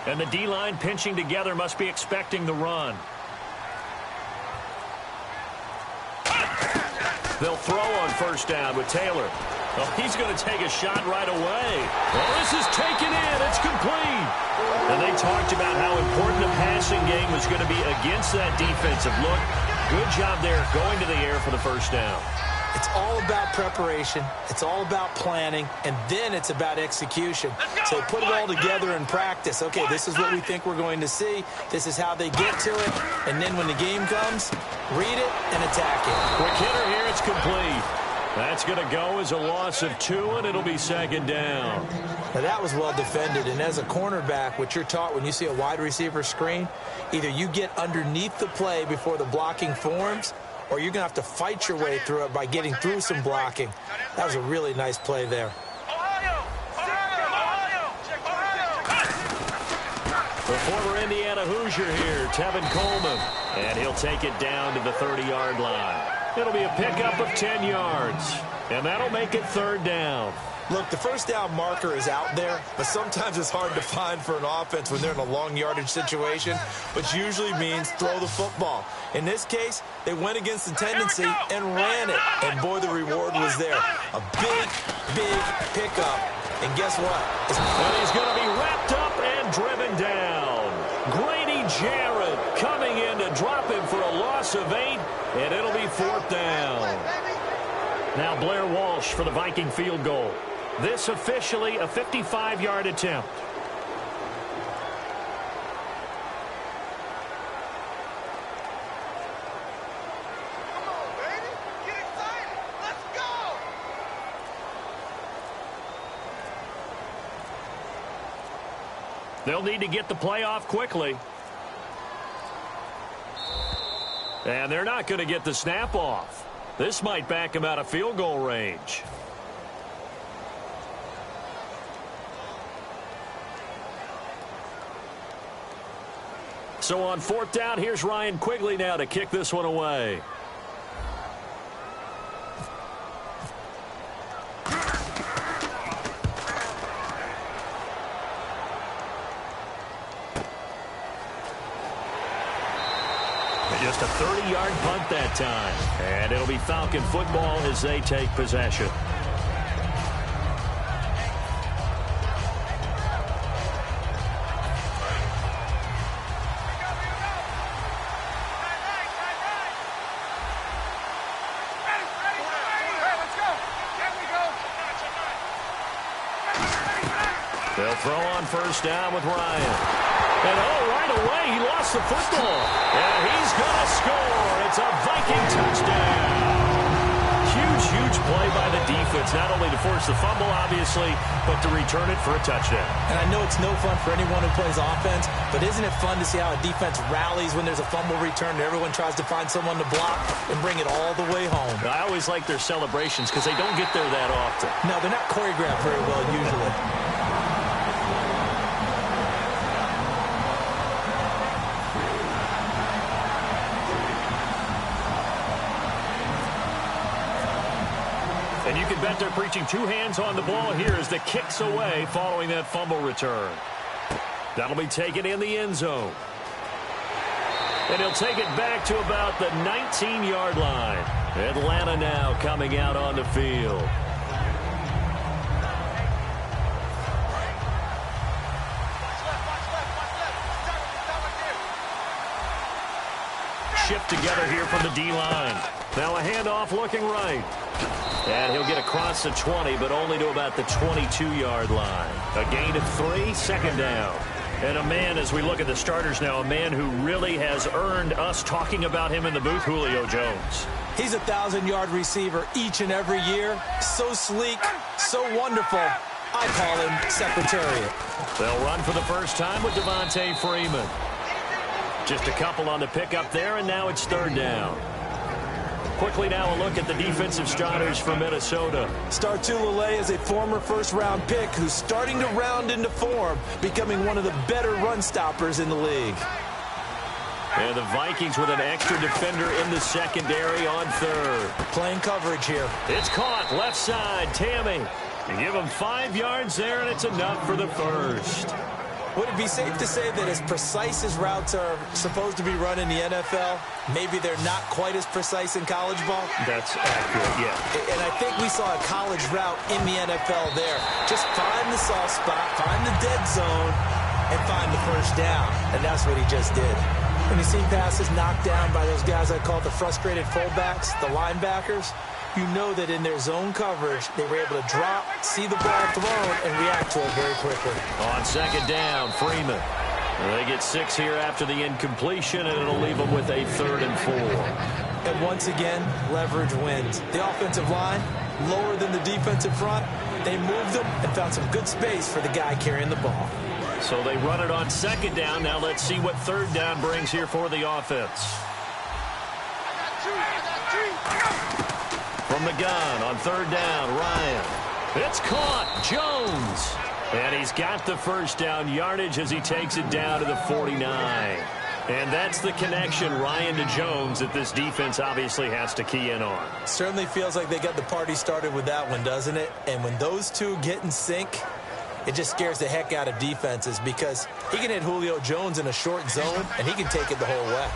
And the D-line pinching together must be expecting the run. They'll throw on first down with Taylor. Oh, he's going to take a shot right away. Well, this is taken in. It's complete. And they talked about how important the passing game was going to be against that defensive look. Good job there going to the air for the first down. It's all about preparation. It's all about planning. And then it's about execution. So put it all together in practice. Okay, this is what we think we're going to see. This is how they get to it. And then when the game comes, read it and attack it. Quick hitter here. It's complete. That's going to go as a loss of 2, and it'll be second down. Now, that was well defended. And as a cornerback, what you're taught when you see a wide receiver screen, either you get underneath the play before the blocking forms, or you're going to have to fight your way through it by getting through some blocking. That was a really nice play there. The former Indiana Hoosier here, Tevin Coleman. And he'll take it down to the 30-yard line. It'll be a pickup of 10 yards. And that'll make it third down. Look, the first down marker is out there, but sometimes it's hard to find for an offense when they're in a long yardage situation, which usually means throw the football. In this case, they went against the tendency and ran it, and boy, the reward was there. A big, big pickup, and guess what? And he's going to be wrapped up and driven down. Grady Jarrett coming in to drop him for a loss of 8, and it'll be fourth down. Now Blair Walsh for the Viking field goal. This officially a 55-yard attempt. Come on, baby. Get excited. Let's go. They'll need to get the play off quickly. And they're not going to get the snap off. This might back him out of field goal range. So on fourth down, here's Ryan Quigley now to kick this one away. Just a 30-yard punt that time. And it'll be Falcon football as they take possession. They'll throw on first down with Ryan. And right away, he lost the football. And he's going to score. It's a Viking touchdown. Huge play by the defense, not only to force the fumble, obviously, but to return it for a touchdown. And I know it's no fun for anyone who plays offense, but isn't it fun to see how a defense rallies when there's a fumble return and everyone tries to find someone to block and bring it all the way home? I always like their celebrations because they don't get there that often. No, they're not choreographed very well usually. And you can bet they're preaching two hands on the ball here as the kick's away following that fumble return. That'll be taken in the end zone. And he'll take it back to about the 19-yard line. Atlanta now coming out on the field. Shift together here from the D-line. Now a handoff looking right. And he'll get across the 20, but only to about the 22-yard line. A gain of 3, second down. And a man, as we look at the starters now, a man who really has earned us talking about him in the booth, Julio Jones. He's a 1,000-yard receiver each and every year. So sleek, so wonderful. I call him Secretariat. They'll run for the first time with Devontae Freeman. Just a couple on the pickup there, and now it's third down. Quickly now a look at the defensive starters for Minnesota. Startulele is a former first-round pick who's starting to round into form, becoming one of the better run stoppers in the league. And the Vikings with an extra defender in the secondary on third. Playing coverage here. It's caught, left side, Tammy. You give him 5 yards there, and it's enough for the first. Would it be safe to say that as precise as routes are supposed to be run in the NFL, maybe they're not quite as precise in college ball? That's accurate, yeah. And I think we saw a college route in the NFL there. Just find the soft spot, find the dead zone, and find the first down. And that's what he just did. When you see passes knocked down by those guys I call the frustrated fullbacks, the linebackers, you know that in their zone coverage, they were able to drop, see the ball thrown, and react to it very quickly. On second down, Freeman. They get 6 here after the incompletion, and it'll leave them with a 3rd and 4. And once again, leverage wins. The offensive line, lower than the defensive front, they moved them and found some good space for the guy carrying the ball. So they run it on second down. Now let's see what 3rd down brings here for the offense. From the gun on 3rd down, Ryan. It's caught. Jones. And he's got the first down yardage as he takes it down to the 49. And that's the connection, Ryan to Jones, that this defense obviously has to key in on. Certainly feels like they got the party started with that one, doesn't it? And when those two get in sync, it just scares the heck out of defenses because he can hit Julio Jones in a short zone, and he can take it the whole way.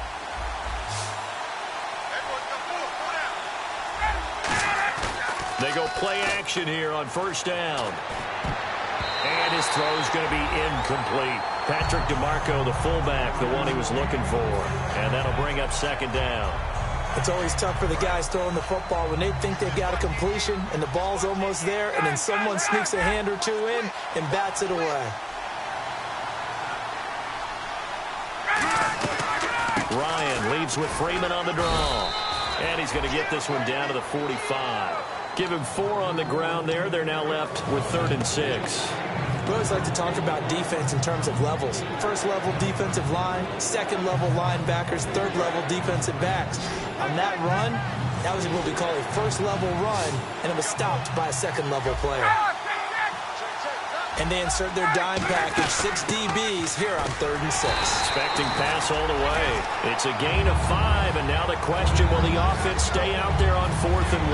They go play action here on 1st down. And his throw is going to be incomplete. Patrick DeMarco, the fullback, the one he was looking for. And that'll bring up 2nd down. It's always tough for the guys throwing the football when they think they've got a completion and the ball's almost there, and then someone sneaks a hand or two in and bats it away. Ryan leads with Freeman on the draw. And he's going to get this one down to the 45. Give him 4 on the ground there. They're now left with 3rd and 6. We always like to talk about defense in terms of levels. 1st level defensive line, 2nd level linebackers, 3rd level defensive backs. On that run, that was what we call a 1st level run, and it was stopped by a 2nd level player. And they insert their dime package, 6 DBs here on 3rd and 6. Expecting pass all the way. It's a gain of 5, and now the question, will the offense stay out there on 4th and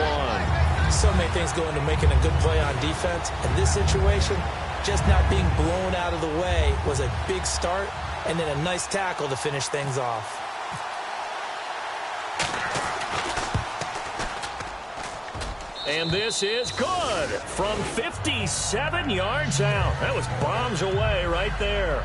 1? So many things go into making a good play on defense. In this situation, just not being blown out of the way was a big start, and then a nice tackle to finish things off. And this is good from 57 yards out. That was bombs away right there.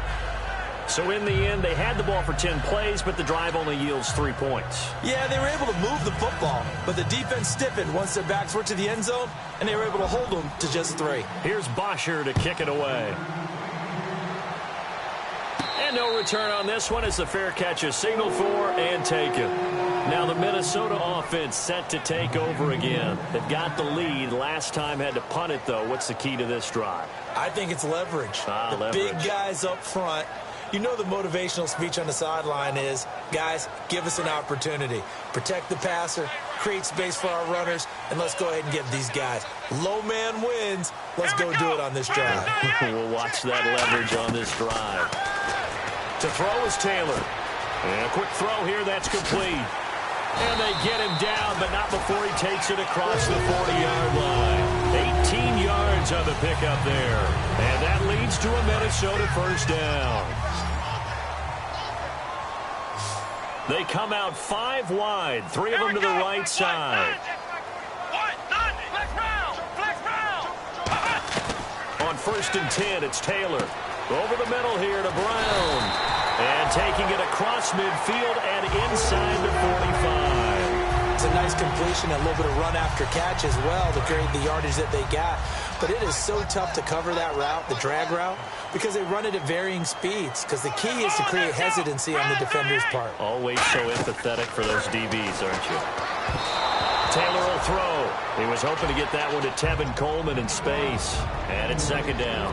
So in the end, they had the ball for 10 plays, but the drive only yields 3 points. Yeah, they were able to move the football, but the defense stiffened once their backs were to the end zone, and they were able to hold them to just 3. Here's Bosher to kick it away. And no return on this one as the fair catch is signaled for and taken. Now the Minnesota offense set to take over again. They've got the lead. Last time had to punt it, though. What's the key to this drive? I think it's leverage. Leverage. Big guys up front. You know the motivational speech on the sideline is, guys, give us an opportunity. Protect the passer, create space for our runners, and let's go ahead and get these guys. Low man wins. Let's go do it on this drive. We'll watch that leverage on this drive. To throw is Taylor. And a quick throw here, that's complete. And they get him down, but not before he takes it across the 40-yard line. 18 yards on the pickup there. And that leads to a Minnesota 1st down. They come out 5 wide, 3 of them to the right side. On 1st and 10, it's Taylor. Over the middle here to Brown. And taking it across midfield and inside the 45. It's a nice completion, a little bit of run after catch as well to create the yardage that they got. But it is so tough to cover that route, the drag route, because they run it at varying speeds. Because the key is to create hesitancy on the defender's part. Always so empathetic for those DBs, aren't you? Taylor will throw. He was hoping to get that one to Tevin Coleman in space. And it's 2nd down.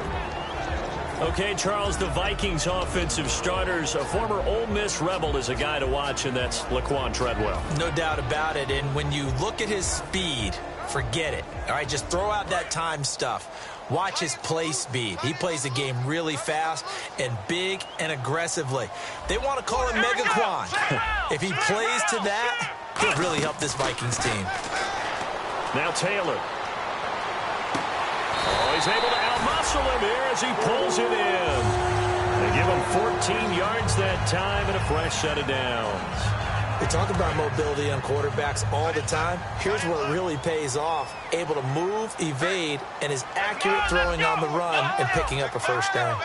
Okay, Charles, the Vikings offensive starters, a former Ole Miss Rebel is a guy to watch, and that's Laquan Treadwell. No doubt about it, and when you look at his speed, forget it. All right, just throw out that time stuff. Watch his play speed. He plays the game really fast and big and aggressively. They want to call him Megaquan. If he plays to that, he'll really help this Vikings team. Now Taylor. Oh, he's able to out-muscle him here as he pulls it in. They give him 14 yards that time and a fresh set of downs. We talk about mobility on quarterbacks all the time. Here's where it really pays off. Able to move, evade, and is accurate throwing on the run and picking up a first down.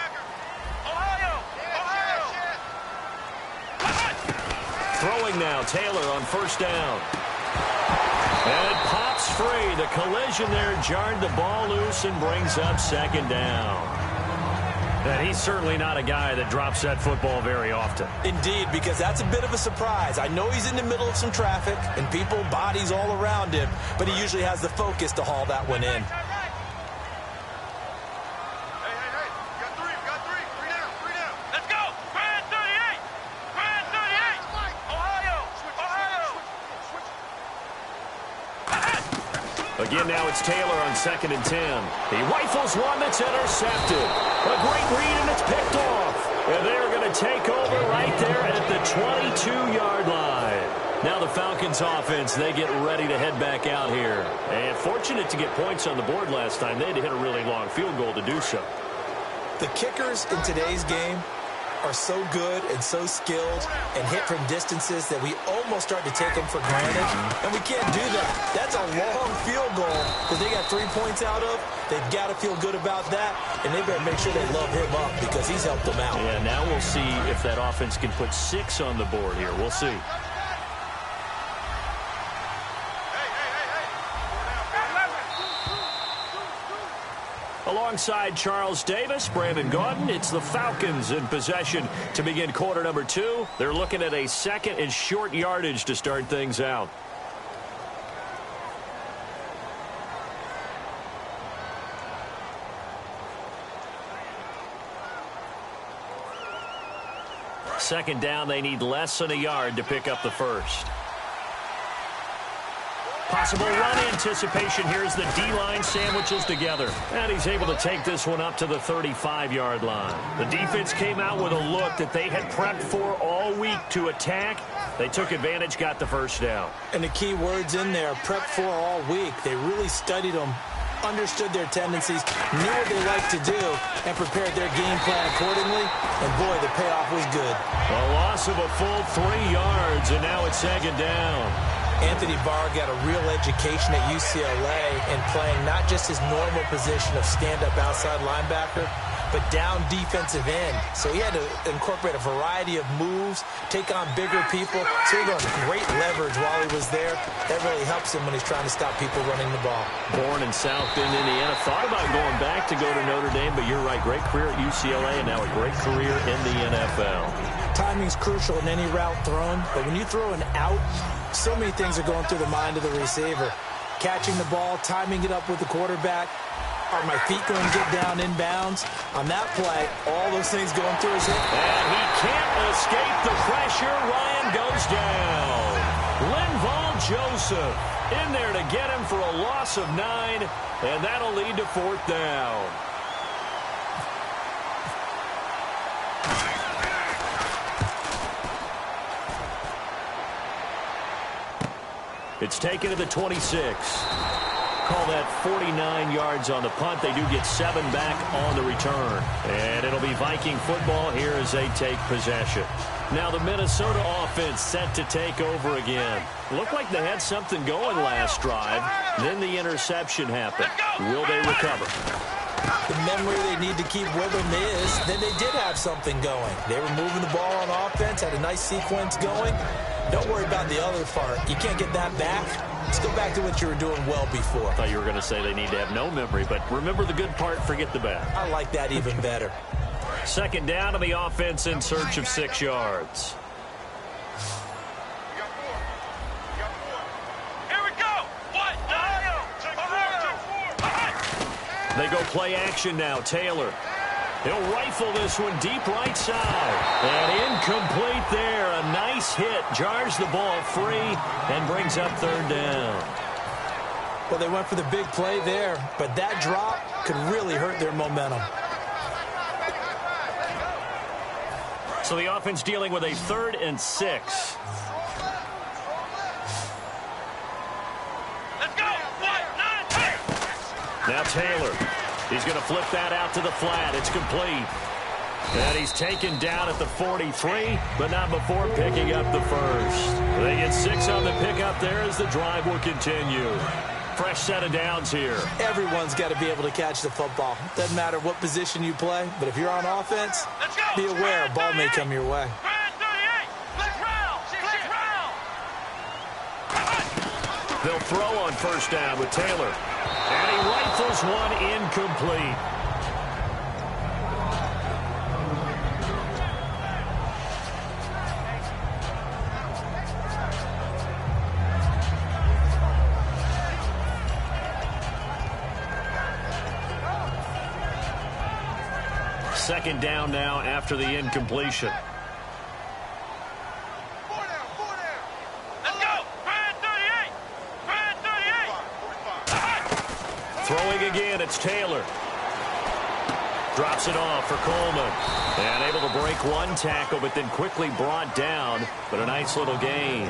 Throwing now, Taylor on first down. And it pops free. The collision there jarred the ball loose and brings up second down. And he's certainly not a guy that drops that football very often. Indeed, because that's a bit of a surprise. I know he's in the middle of some traffic and people, bodies all around him, but he usually has the focus to haul that one in. Again, now it's Taylor on 2nd and 10. He rifles one that's intercepted. A great read, and it's picked off. And they're going to take over right there at the 22-yard line. Now the Falcons offense, they get ready to head back out here. And fortunate to get points on the board last time. They had to hit a really long field goal to do so. The kickers in today's game are so good and so skilled and hit from distances that we almost start to take them for granted, and we can't do that. That's a long field goal that they got 3 points out of. They've got to feel good about that, and they better make sure they love him up because he's helped them out. Yeah, now we'll see if that offense can put 6 on the board here. We'll see. Alongside Charles Davis, Brandon Gaudin, it's the Falcons in possession to begin quarter number 2. They're looking at a second and short yardage to start things out. Second down, they need less than a yard to pick up the first. Possible run anticipation here as the D-line sandwiches together. And he's able to take this one up to the 35-yard line. The defense came out with a look that they had prepped for all week to attack. They took advantage, got the first down. And the key words in there, prepped for all week. They really studied them, understood their tendencies, knew what they like to do, and prepared their game plan accordingly. And boy, the payoff was good. A loss of a full 3 yards, and now it's second down. Anthony Barr got a real education at UCLA in playing not just his normal position of stand-up outside linebacker, but down defensive end. So he had to incorporate a variety of moves, take on bigger people. So he got great leverage while he was there. That really helps him when he's trying to stop people running the ball. Born in South Bend, Indiana. Thought about going back to go to Notre Dame, but you're right. Great career at UCLA and now a great career in the NFL. Timing's crucial in any route thrown, but when you throw an out, so many things are going through the mind of the receiver. Catching the ball, timing it up with the quarterback. Are my feet going to get down inbounds? On that play, all those things going through his head. And he can't escape the pressure. Ryan goes down. Linval Joseph in there to get him for a loss of 9, and that'll lead to 4th down. It's taken to the 26. Call that 49 yards on the punt. They do get 7 back on the return. And it'll be Viking football here as they take possession. Now the Minnesota offense set to take over again. Looked like they had something going last drive. Then the interception happened. Will they recover? The memory they need to keep with them is that they did have something going. They were moving the ball on offense, had a nice sequence going. Don't worry about the other part. You can't get that back. Let's go back to what you were doing well before. I thought you were going to say they need to have no memory, but remember the good part, forget the bad. I like that even better. Second down to the offense in search of 6 yards. They go play action now. Taylor. He'll rifle this one deep right side. And incomplete there. A nice hit. Jars the ball free and brings up 3rd down. Well, they went for the big play there, but that drop could really hurt their momentum. So the offense dealing with a 3rd and 6. Now Taylor, he's going to flip that out to the flat. It's complete. And he's taken down at the 43, but not before picking up the first. They get 6 on the pickup there as the drive will continue. Fresh set of downs here. Everyone's got to be able to catch the football. Doesn't matter what position you play, but if you're on offense, be aware a ball may come your way. They'll throw on first down with Taylor. And he rifles one incomplete. Second down now after the incompletion. Throwing again, it's Taylor. Drops it off for Coleman. And able to break one tackle, but then quickly brought down. But a nice little gain.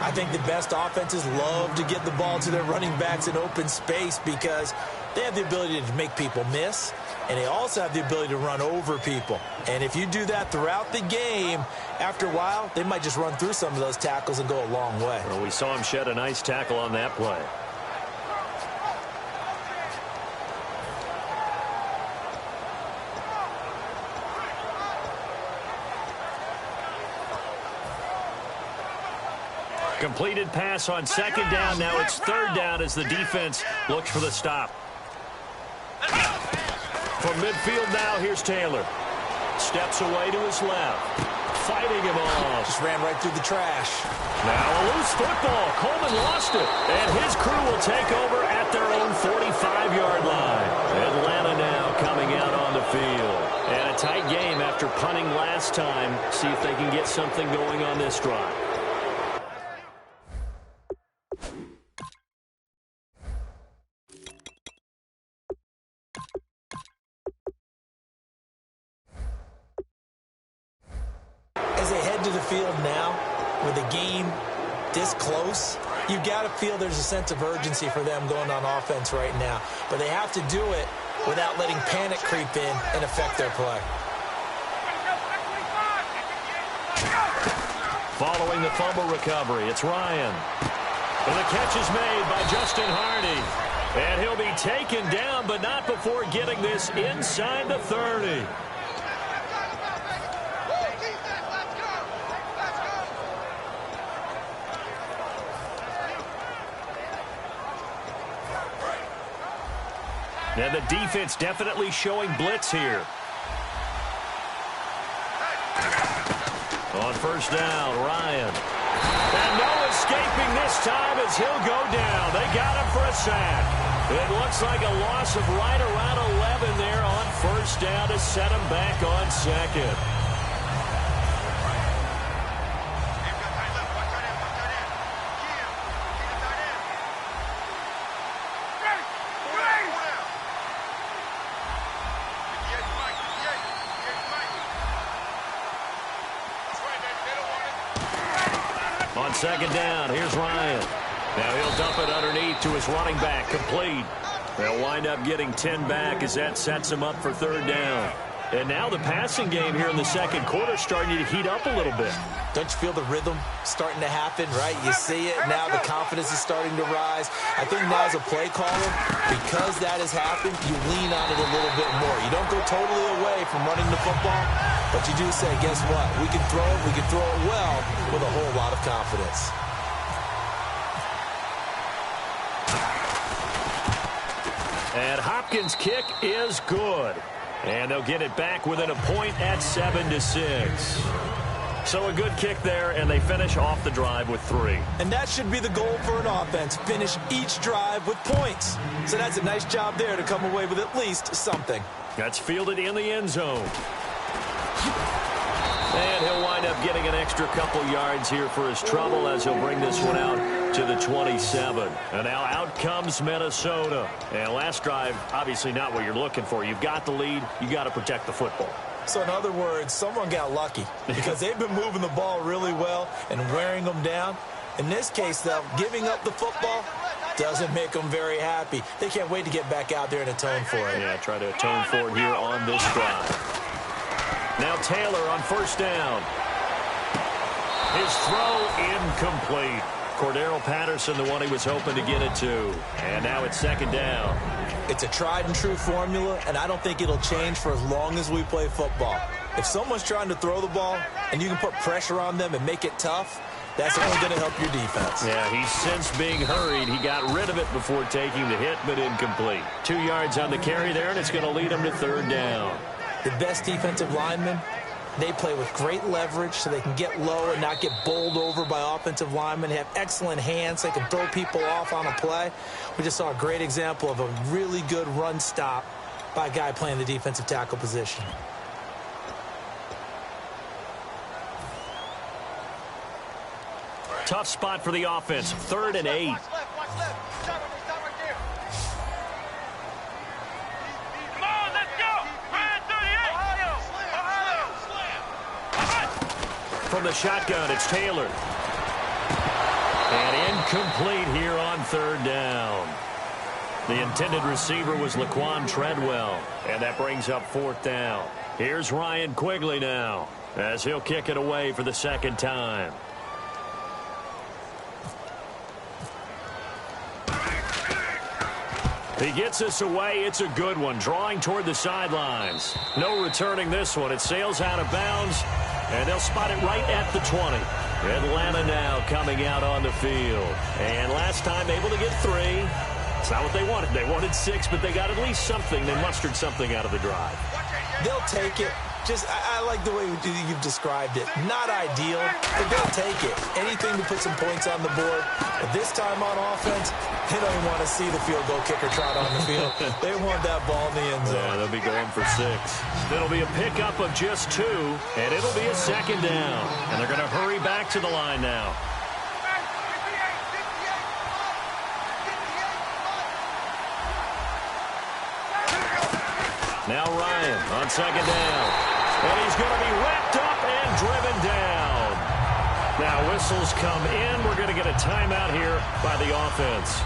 I think the best offenses love to get the ball to their running backs in open space because they have the ability to make people miss, and they also have the ability to run over people. And if you do that throughout the game, after a while, they might just run through some of those tackles and go a long way. Well, we saw him shed a nice tackle on that play. Completed pass on second down. Now it's third down as the defense looks for the stop. From midfield now, here's Taylor. Steps away to his left. Fighting him off. Just ran right through the trash. Now a loose football. Coleman lost it. And his crew will take over at their own 45-yard line. Atlanta now coming out on the field. And a tight game after punting last time. See if they can get something going on this drive. As they head to the field now, with the game this close, you've got to feel there's a sense of urgency for them going on offense right now. But they have to do it without letting panic creep in and affect their play. Following the fumble recovery, it's Ryan. And the catch is made by Justin Hardy. And he'll be taken down, but not before getting this inside the 30. Now the defense definitely showing blitz here. On first down, Ryan. And no escaping this time as he'll go down. They got him for a sack. It looks like a loss of right around 11 there on first down to set him back on second. On second down, here's Ryan. Now he'll dump it underneath to his running back, complete. They'll wind up getting 10 back as that sets him up for third down. And now the passing game here in the second quarter starting to heat up a little bit. Don't you feel the rhythm starting to happen, right? You see it. Now the confidence is starting to rise. I think now as a play caller, because that has happened, you lean on it a little bit more. You don't go totally away from running the football, but you do say, guess what? We can throw it. We can throw it well with a whole lot of confidence. And Hopkins' kick is good. And they'll get it back within a point at 7-6. So a good kick there, and they finish off the drive with 3. And that should be the goal for an offense, finish each drive with points. So that's a nice job there to come away with at least something. That's fielded in the end zone. And he'll wind up getting an extra couple yards here for his trouble as he'll bring this one out to the 27. And now out comes Minnesota. And last drive, obviously not what you're looking for. You've got the lead. You got to protect the football. So in other words, someone got lucky because they've been moving the ball really well and wearing them down. In this case, though, giving up the football doesn't make them very happy. They can't wait to get back out there and atone for it. Yeah, try to atone for it here on this drive. Now Taylor on first down. His throw incomplete. Cordero Patterson, the one he was hoping to get it to. And now it's second down. It's a tried-and-true formula, and I don't think it'll change for as long as we play football. If someone's trying to throw the ball and you can put pressure on them and make it tough, that's only going to help your defense. Yeah, he's since being hurried. He got rid of it before taking the hit, but incomplete. 2 yards on the carry there, and it's going to lead him to third down. The best defensive linemen, they play with great leverage so they can get low and not get bowled over by offensive linemen. They have excellent hands. They can throw people off on a play. We just saw a great example of a really good run stop by a guy playing the defensive tackle position. Tough spot for the offense. 3rd and 8. Watch left. Stop right there. Come on, let's go. Ryan 38. Ohio. From the shotgun, it's Taylor. And incomplete here on third down. The intended receiver was Laquan Treadwell. And that brings up 4th down. Here's Ryan Quigley now, as he'll kick it away for the second time. He gets us away. It's a good one. Drawing toward the sidelines. No returning this one. It sails out of bounds, and they'll spot it right at the 20. Atlanta now coming out on the field. And last time able to get 3. It's not what they wanted. They wanted 6, but they got at least something. They mustered something out of the drive. They'll take it. I like the way you've described it. Not ideal, but they'll take it. Anything to put some points on the board. But this time on offense, they don't even want to see the field goal kicker trot on the field. They want that ball in the end zone. Yeah, they'll be going for 6. It'll be a pickup of just 2, and it'll be a second down. And they're going to hurry back to the line now. Now Ryan on second down. And he's going to be wrapped up and driven down. Now whistles come in. We're going to get a timeout here by the offense.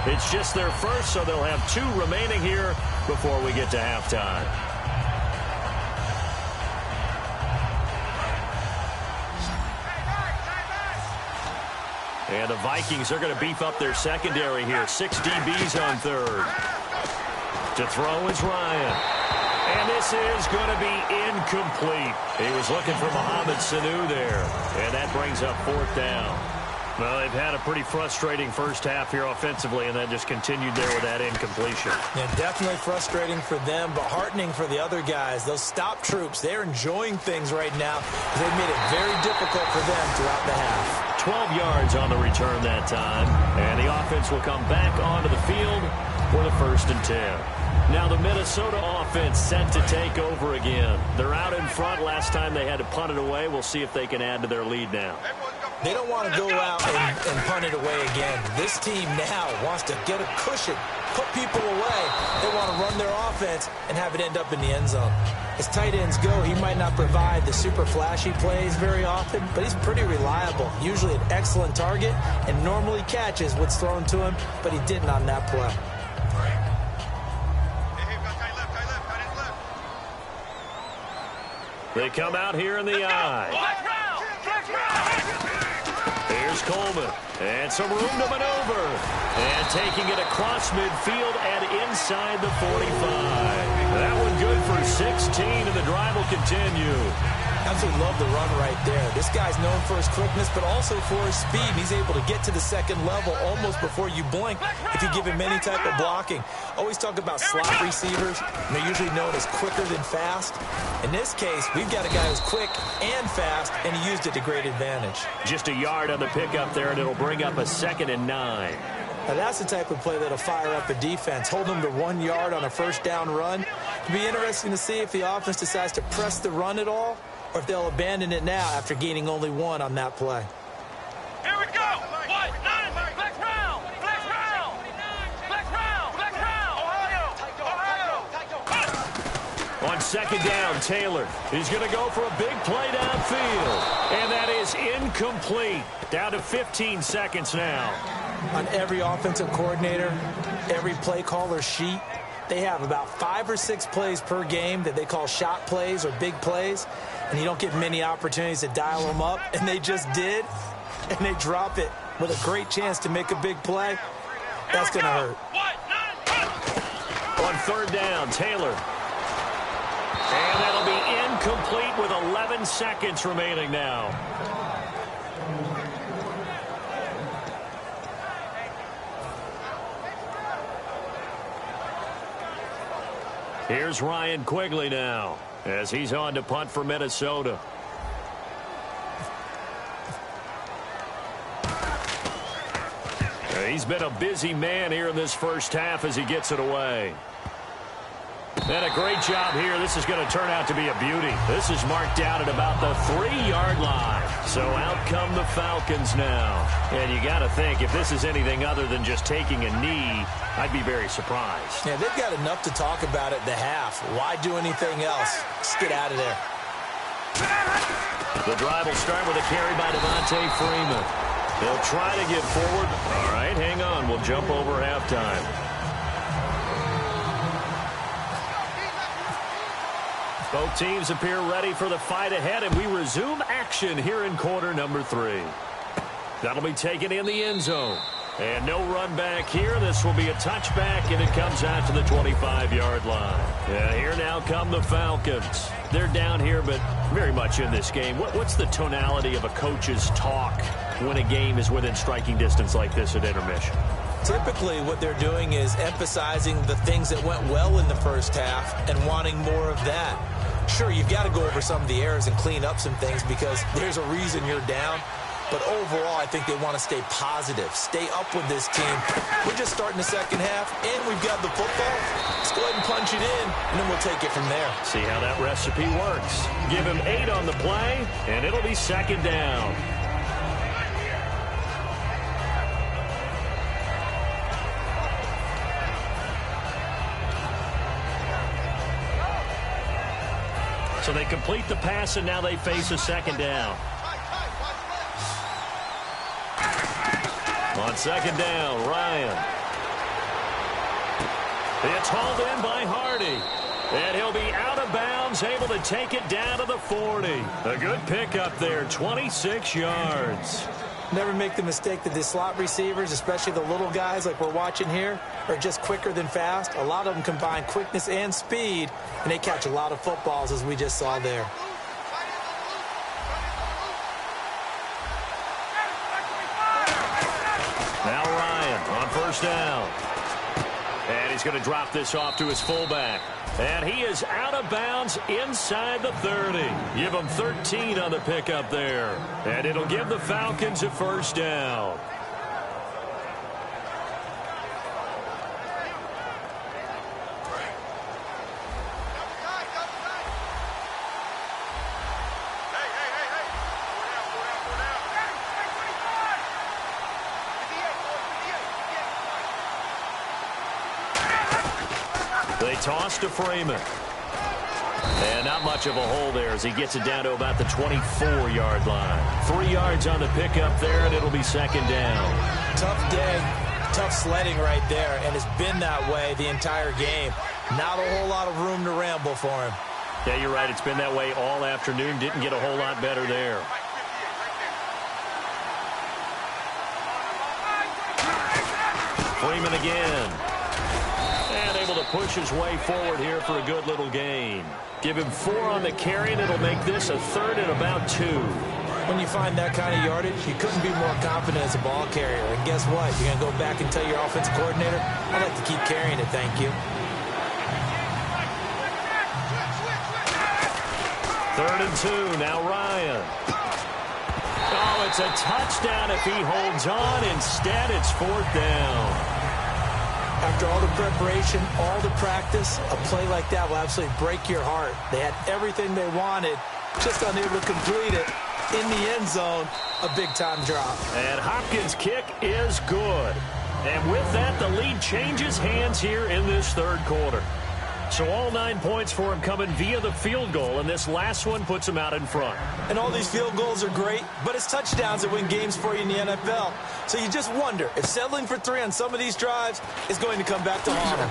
It's just their first, so they'll have 2 remaining here before we get to halftime. And the Vikings are going to beef up their secondary here. 6 DBs on third. To throw is Ryan. And this is going to be incomplete. He was looking for Mohamed Sanu there. And that brings up 4th down. Well, they've had a pretty frustrating first half here offensively, and that just continued there with that incompletion. Yeah, definitely frustrating for them, but heartening for the other guys. Those stop troops, they're enjoying things right now. They've made it very difficult for them throughout the half. 12 yards on the return that time. And the offense will come back onto the field for the 1st and 10. Now the Minnesota offense set to take over again. They're out in front. Last time they had to punt it away. We'll see if they can add to their lead now. They don't want to go out and punt it away again. This team now wants to get a cushion, put people away. They want to run their offense and have it end up in the end zone. As tight ends go, he might not provide the super flashy plays very often, but he's pretty reliable. Usually an excellent target and normally catches what's thrown to him, but he didn't on that play. They come out here in the eye. Here's Coleman. And some room to maneuver. And taking it across midfield and inside the 45. That one good for 16, and the drive will continue. Absolutely love the run right there. This guy's known for his quickness, but also for his speed. He's able to get to the second level almost before you blink if you give him any type of blocking. Always talk about slot receivers. They're usually known as quicker than fast. In this case, we've got a guy who's quick and fast, and he used it to great advantage. Just a yard on the pickup there, and it'll bring up a 2nd and 9. Now that's the type of play that'll fire up a defense. Hold them to 1 yard on a first down run. It'll be interesting to see if the offense decides to press the run at all, or if they'll abandon it now after gaining only 1 on that play. Here we go. What? 9. Flex round. Flex round. Flex round. Flex round. Ohio. On second down, Taylor. He's going to go for a big play downfield. And that is incomplete. Down to 15 seconds now. On every offensive coordinator, every play caller sheet, they have about 5 or 6 plays per game that they call shot plays or big plays, and you don't get many opportunities to dial them up, and they just did, and they drop it with a great chance to make a big play. That's going to hurt. On third down, Taylor. And that'll be incomplete with 11 seconds remaining now. Here's Ryan Quigley now as he's on to punt for Minnesota. He's been a busy man here in this first half as he gets it away. And a great job here. This is going to turn out to be a beauty. This is marked out at about the 3-yard line. So out come the Falcons now. And you got to think, if this is anything other than just taking a knee, I'd be very surprised. Yeah, they've got enough to talk about at the half. Why do anything else? Just get out of there. The drive will start with a carry by Devontae Freeman. They'll try to get forward. All right, hang on. We'll jump over halftime. Both teams appear ready for the fight ahead, and we resume action here in quarter number 3. That'll be taken in the end zone. And no run back here. This will be a touchback, and it comes out to the 25-yard line. And here now come the Falcons. They're down here, but very much in this game. What's the tonality of a coach's talk when a game is within striking distance like this at intermission? Typically, what they're doing is emphasizing the things that went well in the first half and wanting more of that. Sure, you've got to go over some of the errors and clean up some things because there's a reason you're down. But overall, I think they want to stay positive, stay up with this team. We're just starting the second half, and we've got the football. Let's go ahead and punch it in, and then we'll take it from there. See how that recipe works. Give him 8 on the play, and it'll be second down. So they complete the pass, and now they face a second down. On second down, Ryan. It's hauled in by Hardy. And he'll be out of bounds, able to take it down to the 40. A good pickup there, 26 yards. Never make the mistake that the slot receivers, especially the little guys like we're watching here, are just quicker than fast. A lot of them combine quickness and speed, and they catch a lot of footballs, as we just saw there. Now Ryan on first down. And he's going to drop this off to his fullback. And he is out of bounds inside the 30. Give him 13 on the pickup there. And it'll give the Falcons a first down. They toss to Freeman. And not much of a hole there as he gets it down to about the 24-yard line. 3 yards on the pickup there, and it'll be second down. Tough day, tough sledding right there, and it's been that way the entire game. Not a whole lot of room to ramble for him. Yeah, you're right. It's been that way all afternoon. Didn't get a whole lot better there. Freeman again. And able to push his way forward here for a good little gain. Give him 4 on the carry, and it'll make this a third and about 2. When you find that kind of yardage, you couldn't be more confident as a ball carrier. And guess what? You're going to go back and tell your offensive coordinator, I'd like to keep carrying it, thank you. 3rd and 2, now Ryan. Oh, it's a touchdown if he holds on. Instead, it's 4th down. After all the preparation, all the practice, a play like that will absolutely break your heart. They had everything they wanted, just unable to complete it. In the end zone, a big-time drop. And Hopkins' kick is good. And with that, the lead changes hands here in this third quarter. So all 9 points for him coming via the field goal, and this last one puts him out in front. And all these field goals are great, but it's touchdowns that win games for you in the NFL. So you just wonder if settling for 3 on some of these drives is going to come back to haunt him.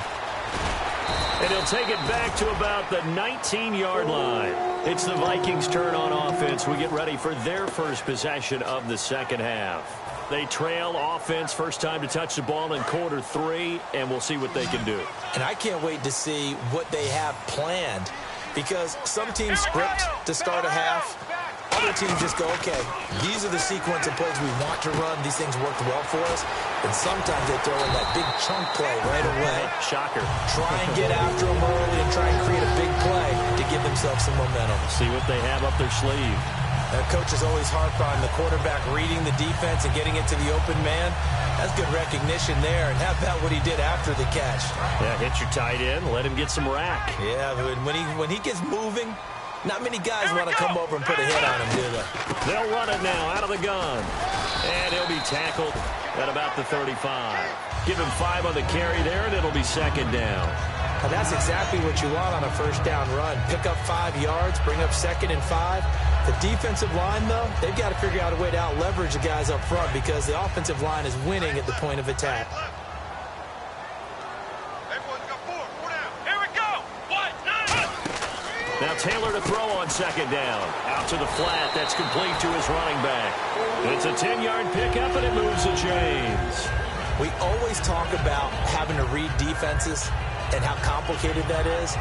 And he'll take it back to about the 19-yard line. It's the Vikings' turn on offense. We get ready for their first possession of the second half. They trail offense, first time to touch the ball in quarter 3, and we'll see what they can do. And I can't wait to see what they have planned, because some teams script to start a half. Other teams just go, okay, these are the sequence of plays we want to run. These things worked well for us. And sometimes they throw in that big chunk play right away. Shocker. Try and get after them early and try and create a big play to give themselves some momentum. See what they have up their sleeve. Coaches always harp on the quarterback reading the defense and getting it to the open man. That's good recognition there. And how about what he did after the catch? Yeah, hit your tight end, let him get some rack. Yeah, but when he gets moving, not many guys want to come over and put a hit on him, do they? They'll run it now out of the gun. And he'll be tackled at about the 35. Give him 5 on the carry there, and it'll be second down. Now that's exactly what you want on a first down run. Pick up 5 yards, bring up 2nd and 5. The defensive line, though, they've got to figure out a way to out-leverage the guys up front because the offensive line is winning at the point of attack. Now Taylor to throw on second down. Out to the flat. That's complete to his running back. It's a 10-yard pickup, and it moves the chains. We always talk about having to read defenses and how complicated that is.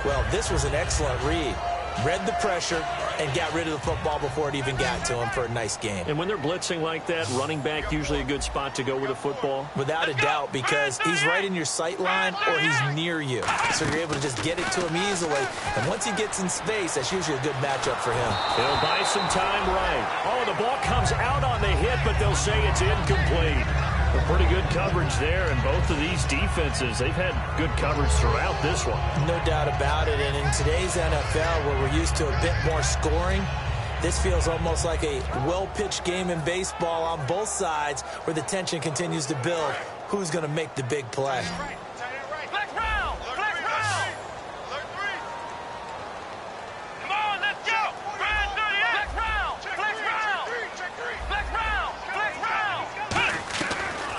Well, this was an excellent read. Read the pressure and got rid of the football before it even got to him for a nice game. And when they're blitzing like that, running back usually a good spot to go with the football? Without a doubt, because he's right in your sight line or he's near you. So you're able to just get it to him easily. And once he gets in space, that's usually a good matchup for him. He'll buy some time right. Oh, the ball comes out on the hit, but they'll say it's incomplete. Pretty good coverage there, and both of these defenses, they've had good coverage throughout this one. No doubt about it, and in today's NFL, where we're used to a bit more scoring, this feels almost like a well-pitched game in baseball on both sides where the tension continues to build. Who's going to make the big play?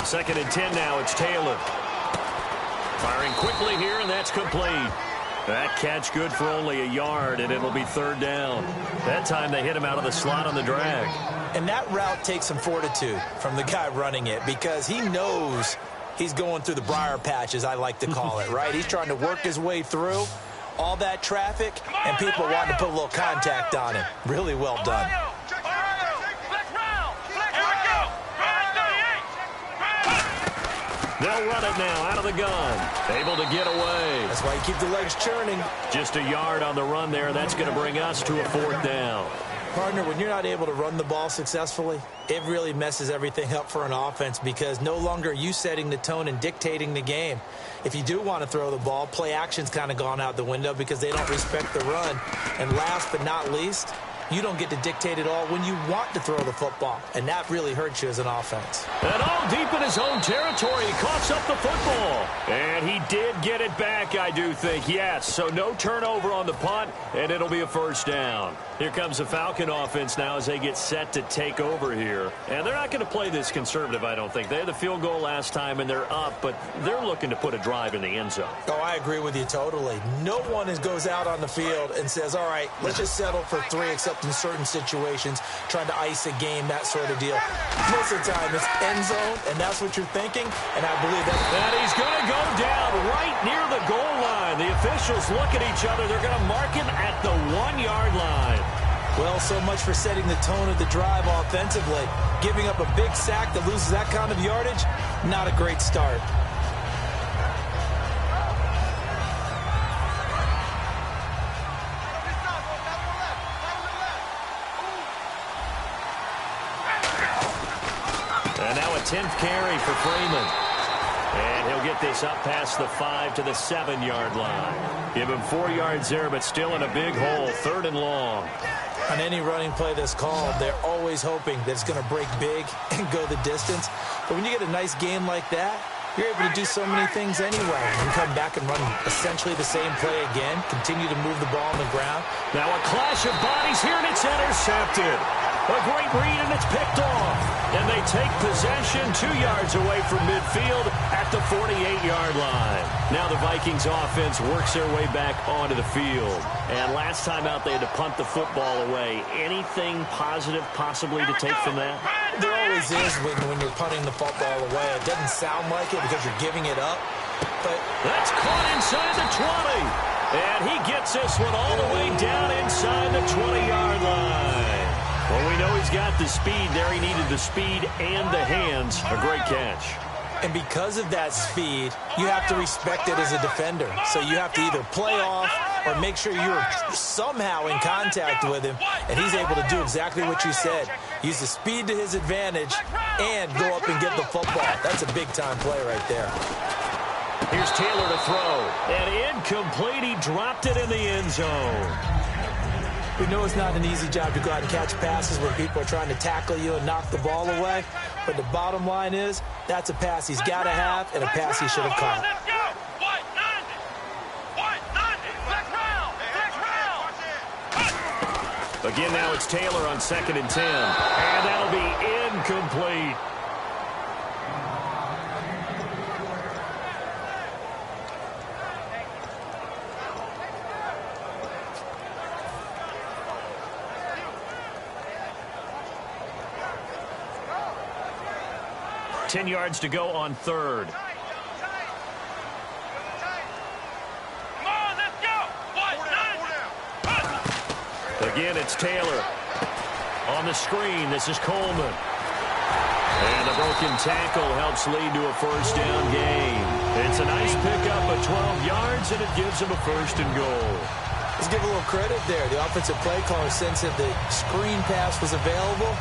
Second and 10 now. It's Taylor. Firing quickly here, and that's complete. That catch good for only a yard, and it'll be third down. That time they hit him out of the slot on the drag. And that route takes some fortitude from the guy running it because he knows he's going through the briar patch, as I like to call it, right? He's trying to work his way through all that traffic, and people want to put a little contact on him. Really well done. They'll run it now out of the gun. Able to get away. That's why you keep the legs churning. Just a yard on the run there. That's going to bring us to a fourth down. Partner, when you're not able to run the ball successfully, it really messes everything up for an offense because no longer are you setting the tone and dictating the game. If you do want to throw the ball, play action's kind of gone out the window because they don't respect the run. And last but not least, you don't get to dictate it all when you want to throw the football, and that really hurts you as an offense. And all deep in his own territory, he coughs up the football. And he did get it back, I do think, yes. So no turnover on the punt, and it'll be a first down. Here comes the Falcon offense now as they get set to take over here. And they're not going to play this conservative, I don't think. They had the field goal last time, and they're up, but they're looking to put a drive in the end zone. Oh, I agree with you totally. No one goes out on the field and says, all right, let's just settle for 3, except in certain situations, trying to ice a game, that sort of deal. Most of the time, it's end zone, and that's what you're thinking, and I believe that. And he's going to go down right near the goal line. The officials look at each other. They're going to mark him at the 1-yard line. Well, so much for setting the tone of the drive offensively. Giving up a big sack that loses that kind of yardage, not a great start. And now a 10th carry for Freeman. And he'll get this up past the 5 to the 7-yard line. Give him 4 yards there, but still in a big hole, 3rd and long. On any running play that's called, they're always hoping that it's going to break big and go the distance. But when you get a nice game like that, you're able to do so many things anyway. You can come back and run essentially the same play again, continue to move the ball on the ground. Now a clash of bodies here, and it's intercepted. A great read, and it's picked off. And they take possession 2 yards away from midfield at the 48-yard line. Now the Vikings offense works their way back onto the field. And last time out, they had to punt the football away. Anything positive possibly to take from that? There always is when you're punting the football away. It doesn't sound like it because you're giving it up. But that's caught inside the 20. And he gets this one all the way down inside the 20-yard line. Well, we know he's got the speed there. He needed the speed and the hands. A great catch. And because of that speed, you have to respect it as a defender. So you have to either play off or make sure you're somehow in contact with him, and he's able to do exactly what you said. Use the speed to his advantage and go up and get the football. That's a big-time play right there. Here's Taylor to throw. And incomplete. He dropped it in the end zone. We know it's not an easy job to go out and catch passes where people are trying to tackle you and knock the ball away. But the bottom line is, that's a pass he's got to have and a pass he should have caught. Again, now it's Taylor on 2nd and 10. And that'll be incomplete. Ten yards to go on 3rd. Again, it's Taylor. On the screen, this is Coleman. And a broken tackle helps lead to a first down gain. It's a nice pickup of 12 yards, and it gives him a 1st and goal. Let's give a little credit there. The offensive play caller sensed that the screen pass was available.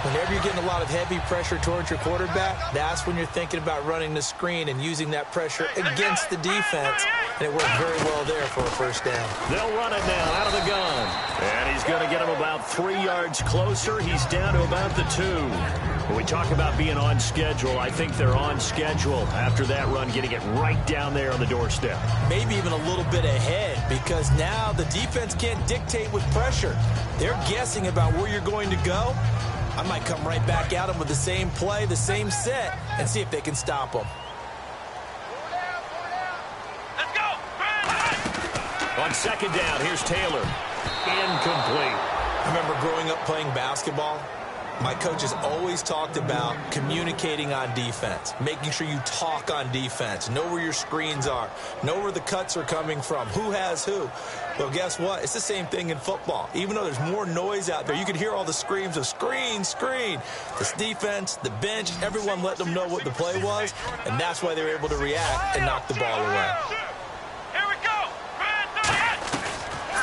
Whenever you're getting a lot of heavy pressure towards your quarterback, that's when you're thinking about running the screen and using that pressure against the defense. And it worked very well there for a first down. They'll run it now out of the gun. And he's going to get him about 3 yards closer. He's down to about the 2. When we talk about being on schedule, I think they're on schedule after that run, getting it right down there on the doorstep. Maybe even a little bit ahead, because now the defense can't dictate with pressure. They're guessing about where you're going to go. I might come right back at them with the same play, the same set, and see if they can stop them. Let's go! On 2nd down, here's Taylor. Incomplete. I remember growing up playing basketball. My coaches always talked about communicating on defense, making sure you talk on defense, know where your screens are, know where the cuts are coming from, who has who. Well, guess what? It's the same thing in football. Even though there's more noise out there, you can hear all the screams of screen, screen. This defense, the bench, everyone let them know what the play was, and that's why they were able to react and knock the ball away. Here we go!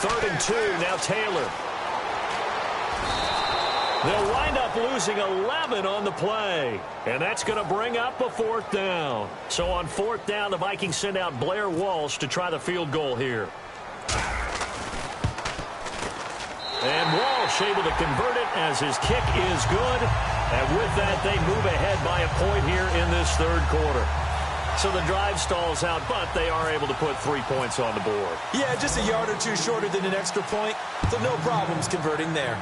3rd and 2, now Taylor. They'll wind up losing 11 on the play. And that's going to bring up a 4th down. So on 4th down, the Vikings send out Blair Walsh to try the field goal here. And Walsh able to convert it as his kick is good. And with that, they move ahead by a point here in this 3rd quarter. So the drive stalls out, but they are able to put 3 points on the board. Yeah, just a yard or two shorter than an extra point. So no problems converting there.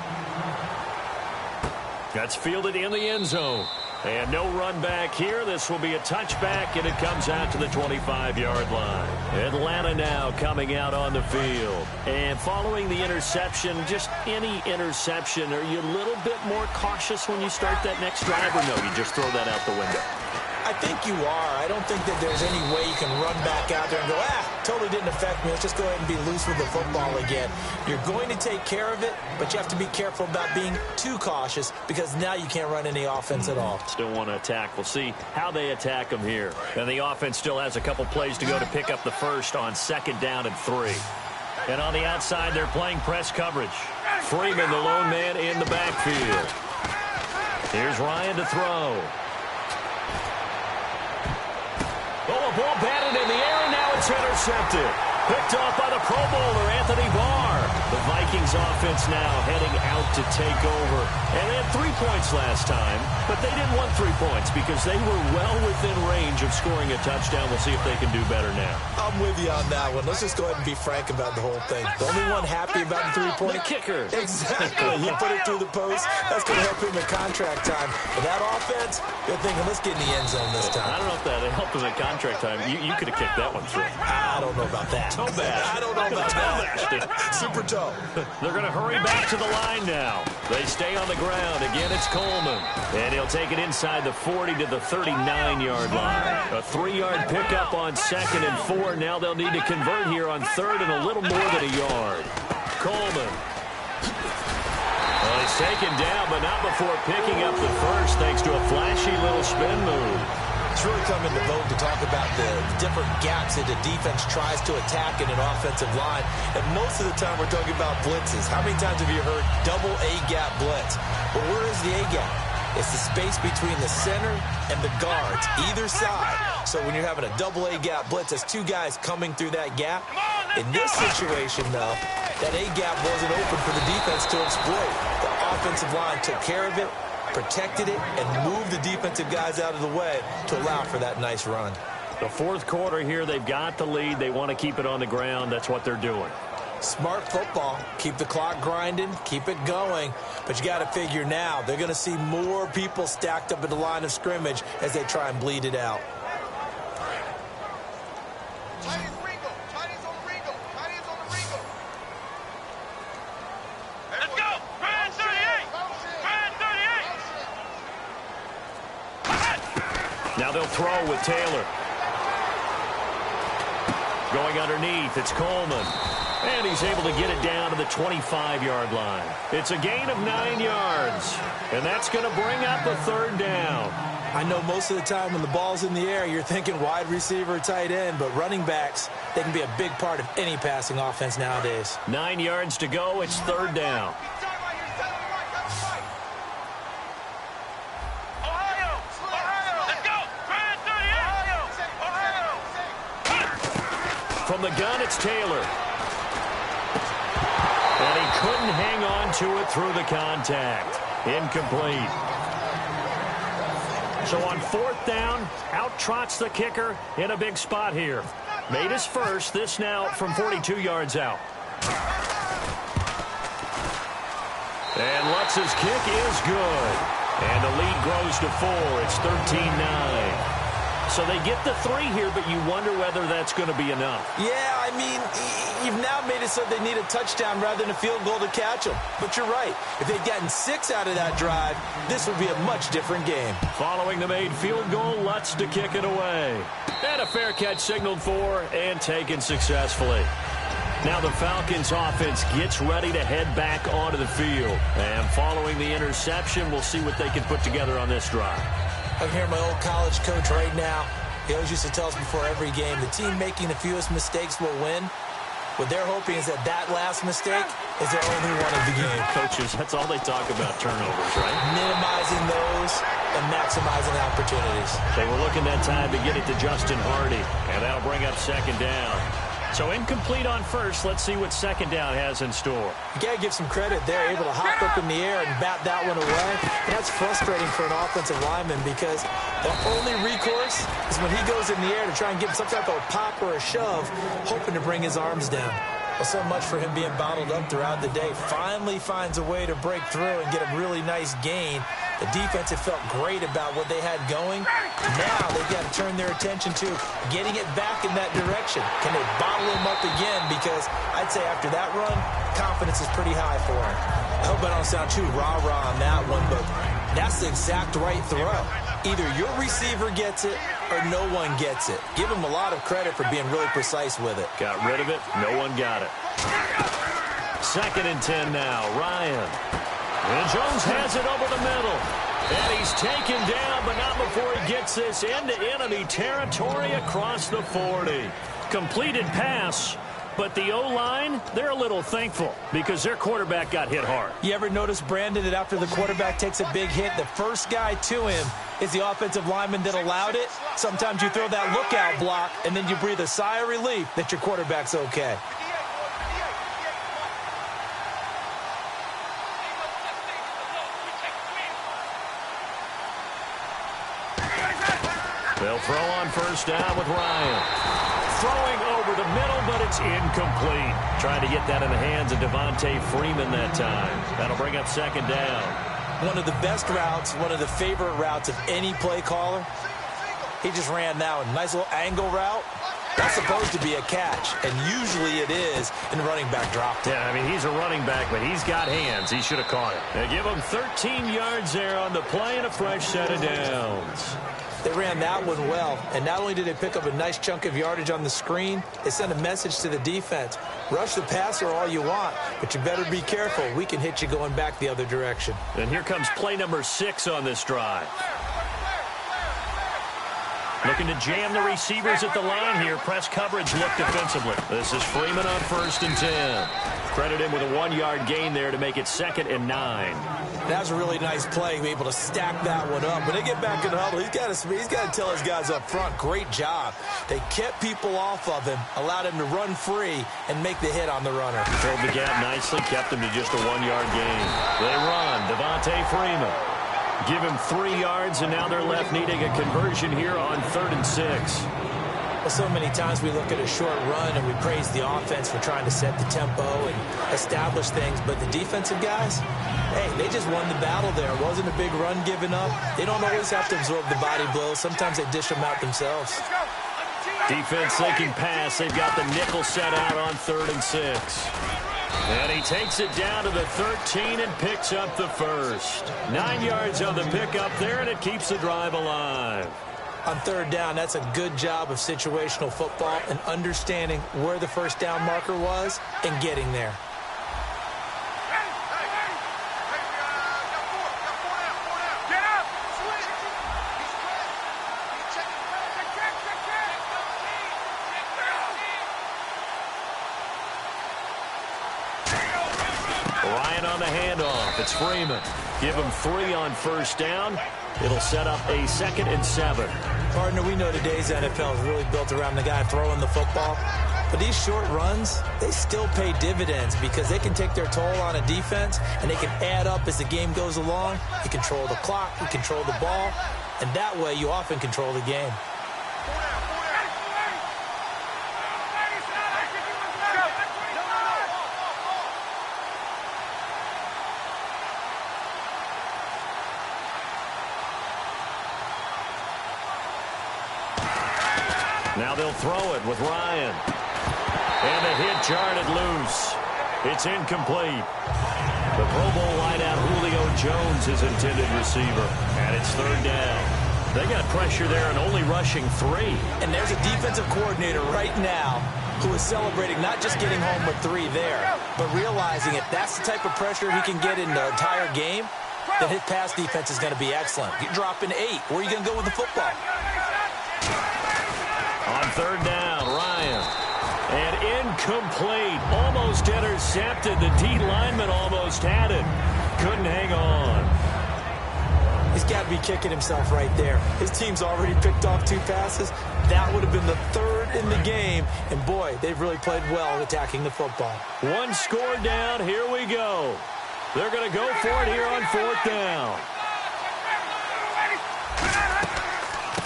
That's fielded in the end zone. And no run back here. This will be a touchback, and it comes out to the 25-yard line. Atlanta now coming out on the field. And following the interception, just any interception, are you a little bit more cautious when you start that next drive, or no, you just throw that out the window? I think you are. I don't think that there's any way you can run back out there and go, totally didn't affect me. Let's just go ahead and be loose with the football again. You're going to take care of it, but you have to be careful about being too cautious, because now you can't run any offense at all. Still want to attack. We'll see how they attack them here. And the offense still has a couple plays to go to pick up the first on 2nd down and 3. And on the outside, they're playing press coverage. Freeman, the lone man, in the backfield. Here's Ryan to throw. Oh, a ball batted in the air, and now it's intercepted. Picked off by the Pro Bowler, Anthony Barr. The Vikings offense now heading out to take over. And they had 3 points last time, but they didn't want 3 points because they were well within range of scoring a touchdown. We'll see if they can do better now. I'm with you on that one. Let's just go ahead and be frank about the whole thing. The only one happy about the 3-point. The kicker. Exactly. He put it through the post. That's going to help him in contract time. But that offense, you're thinking, let's get in the end zone this time. I don't know if that helped him in contract time. You could have kicked that one through. I don't know about that. Toe bash. I don't know about that. Super toe. They're going to hurry back to the line now. They stay on the ground. Again, it's Coleman. And he'll take it inside the 40 to the 39-yard line. A 3-yard pickup on 2nd and 4. Now they'll need to convert here on 3rd and a little more than a yard. Coleman. Well, he's taken down, but not before picking up the first thanks to a flashy little spin move. It's really come into vogue to talk about the different gaps that the defense tries to attack in an offensive line. And most of the time we're talking about blitzes. How many times have you heard double A-gap blitz? But where is the A-gap? It's the space between the center and the guards, either side. So when you're having a double A-gap blitz, there's 2 guys coming through that gap. In this situation, though, that A-gap wasn't open for the defense to exploit. The offensive line took care of it, protected it, and moved the defensive guys out of the way to allow for that nice run. The 4th quarter here, they've got the lead. They want to keep it on the ground. That's what they're doing. Smart football. Keep the clock grinding. Keep it going. But you got to figure now, they're going to see more people stacked up at the line of scrimmage as they try and bleed it out. Let's go. Grand 38. Grand 38. Now they'll throw with Taylor. Going underneath, it's Coleman. And he's able to get it down to the 25-yard line. It's a gain of 9 yards. And that's going to bring up a 3rd down. I know most of the time when the ball's in the air, you're thinking wide receiver, tight end, but running backs, they can be a big part of any passing offense nowadays. 9 yards to go. It's 3rd down. From the gun, it's Taylor. And he couldn't hang on to it through the contact. Incomplete. So on 4th down, out trots the kicker in a big spot here. Made his first, this now from 42 yards out. And Lutz's kick is good. And the lead grows to 4. It's 13-9. So they get the 3 here, but you wonder whether that's going to be enough. Yeah, I mean, you've now made it so they need a touchdown rather than a field goal to catch them. But you're right. If they'd gotten 6 out of that drive, this would be a much different game. Following the made field goal, Lutz to kick it away. And a fair catch signaled for and taken successfully. Now the Falcons offense gets ready to head back onto the field. And following the interception, we'll see what they can put together on this drive. I can hear my old college coach right now. He always used to tell us before every game, the team making the fewest mistakes will win. What they're hoping is that that last mistake is their only one of the game. Coaches, that's all they talk about, turnovers, right? Minimizing those and maximizing opportunities. They were looking that time to get it to Justin Hardy, and that'll bring up 2nd down. So incomplete on first. Let's see what 2nd down has in store. You got to give some credit. They're able to hop up in the air and bat that one away. And that's frustrating for an offensive lineman because the only recourse is when he goes in the air to try and get some type of a pop or a shove, hoping to bring his arms down. Well, so much for him being bottled up throughout the day. Finally finds a way to break through and get a really nice gain. The defense had felt great about what they had going. Now they've got to turn their attention to getting it back in that direction. Can they bottle him up again? Because I'd say after that run, confidence is pretty high for him. I hope I don't sound too rah-rah on that one, but that's the exact right throw. Either your receiver gets it or no one gets it. Give him a lot of credit for being really precise with it. Got rid of it. No one got it. 2nd and 10 now. Ryan. And Jones has it over the middle. And he's taken down, but not before he gets this into enemy territory across the 40. Completed pass, but the O-line, they're a little thankful because their quarterback got hit hard. You ever notice, Brandon, that after the quarterback takes a big hit, the first guy to him is the offensive lineman that allowed it? Sometimes you throw that lookout block, and then you breathe a sigh of relief that your quarterback's okay. They'll throw on first down with Ryan. Throwing over the middle, but it's incomplete. Trying to get that in the hands of Devontae Freeman that time. That'll bring up second down. One of the best routes, one of the favorite routes of any play caller. He just ran that one. Nice little angle route. That's supposed to be a catch, and usually it is, and the running back dropped it. Yeah, I mean, he's a running back, but he's got hands. He should have caught it. They give him 13 yards there on the play and a fresh set of downs. They ran that one well, and not only did they pick up a nice chunk of yardage on the screen, they sent a message to the defense. Rush the passer all you want, but you better be careful. We can hit you going back the other direction. And here comes play number 6 on this drive. Looking to jam the receivers at the line here. Press coverage look defensively. This is Freeman on 1st and 10. Credit him with a 1-yard gain there to make it 2nd and 9. That was a really nice play, be able to stack that one up. When they get back in the huddle, he's got to tell his guys up front, great job. They kept people off of him, allowed him to run free, and make the hit on the runner. Filled the gap nicely, kept him to just a 1-yard gain. They run, Devontae Freeman. Give him 3 yards, and now they're left needing a conversion here on 3rd and 6. Well, so many times we look at a short run and we praise the offense for trying to set the tempo and establish things, but the defensive guys, hey, they just won the battle there. It wasn't a big run given up. They don't always have to absorb the body blows. Sometimes they dish them out themselves. Defense thinking pass. They've got the nickel set out on 3rd and 6. And he takes it down to the 13 and picks up the first. 9 yards on the pickup there, and it keeps the drive alive. On 3rd down, that's a good job of situational football and understanding where the first down marker was and getting there. Ryan on the handoff. It's Freeman. Give him 3 on first down. It'll set up a 2nd and 7. Partner, we know today's NFL is really built around the guy throwing the football. But these short runs, they still pay dividends because they can take their toll on a defense and they can add up as the game goes along. You control the clock, you control the ball, and that way you often control the game. Now they'll throw it with Ryan. And the hit jarred it loose. It's incomplete. The Pro Bowl wideout Julio Jones is intended receiver. And it's 3rd down. They got pressure there and only rushing 3. And there's a defensive coordinator right now who is celebrating not just getting home with 3 there, but realizing if that's the type of pressure he can get in the entire game, then his pass defense is going to be excellent. You're dropping 8. Where are you going to go with the football? On 3rd down, Ryan. And incomplete. Almost intercepted. The D lineman almost had it. Couldn't hang on. He's got to be kicking himself right there. His team's already picked off 2 passes. That would have been the 3rd in the game. And, boy, they've really played well attacking the football. 1 score down. Here we go. They're going to go for it here on 4th down.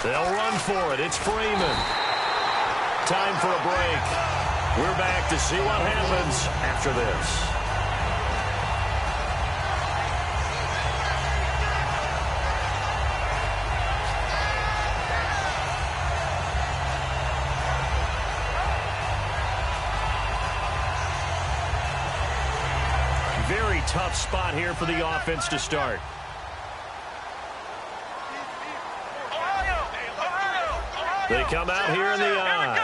They'll run for it. It's Freeman. Time for a break. We're back to see what happens after this. Very tough spot here for the offense to start. They come out here in the eye.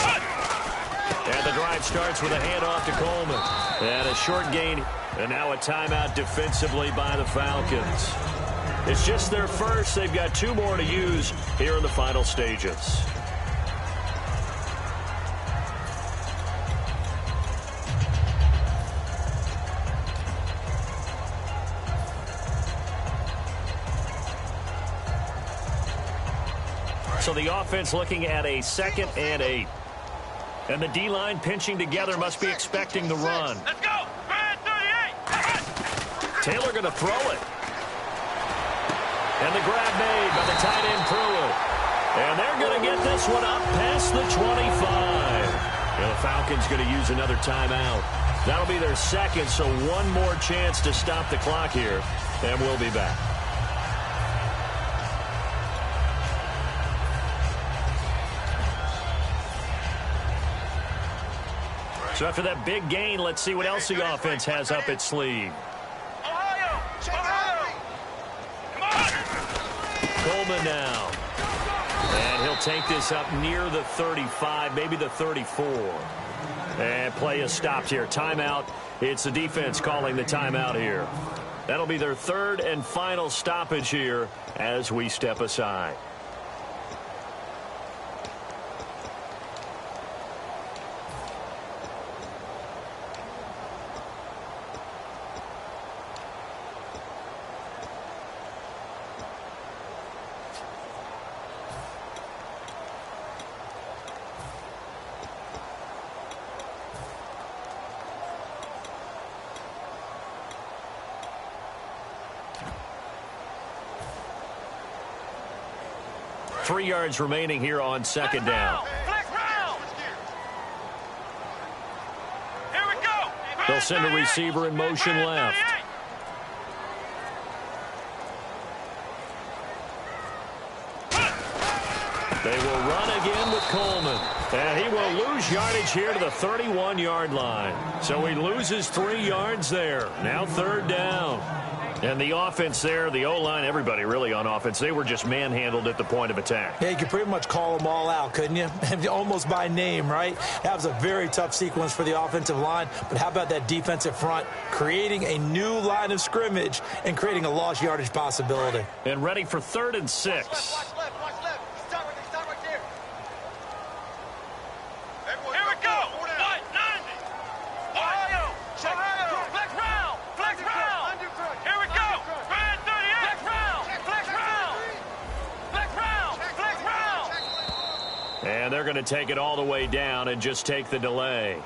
And the drive starts with a handoff to Coleman. And a short gain. And now a timeout defensively by the Falcons. It's just their first. They've got 2 more to use here in the final stages. So the offense looking at a 2nd and 8. And the D-line pinching together must be expecting the run. Let's go. Red 38. Taylor going to throw it. And the grab made by the tight end Pruitt. And they're going to this one up past the 25. The Falcons going to use another timeout. That'll be their second, so one more chance to stop the clock here, and we'll be back. So after that big gain, let's see what else the offense has up its sleeve. Ohio! Ohio! Come on! Coleman now. And he'll take this up near the 35, maybe the 34. And play is stopped here. Timeout. It's the defense calling the timeout here. That'll be their third and final stoppage here as we step aside. Three yards remaining here on second down. Flex round! Here we go! They'll send a receiver in motion left. They will run again with Coleman. And he will lose yardage here to the 31-yard line. So he loses 3 yards there. Now third down. And the offense there, the O-line, everybody really on offense, they were just manhandled at the point of attack. Yeah, you could pretty much call them all out, couldn't you? Almost by name, right? That was a very tough sequence for the offensive line. But how about that defensive front creating a new line of scrimmage and creating a lost yardage possibility? And ready for 3rd and 6. Watch left, watch left. Start right there. Here we go! What? 90! Ohio! Ohio! Flex round! Flex round! Here we go! Red 38! Flex round! Flex round! Flex round! Flex round! And they're going to take it all the way down and just take the delay.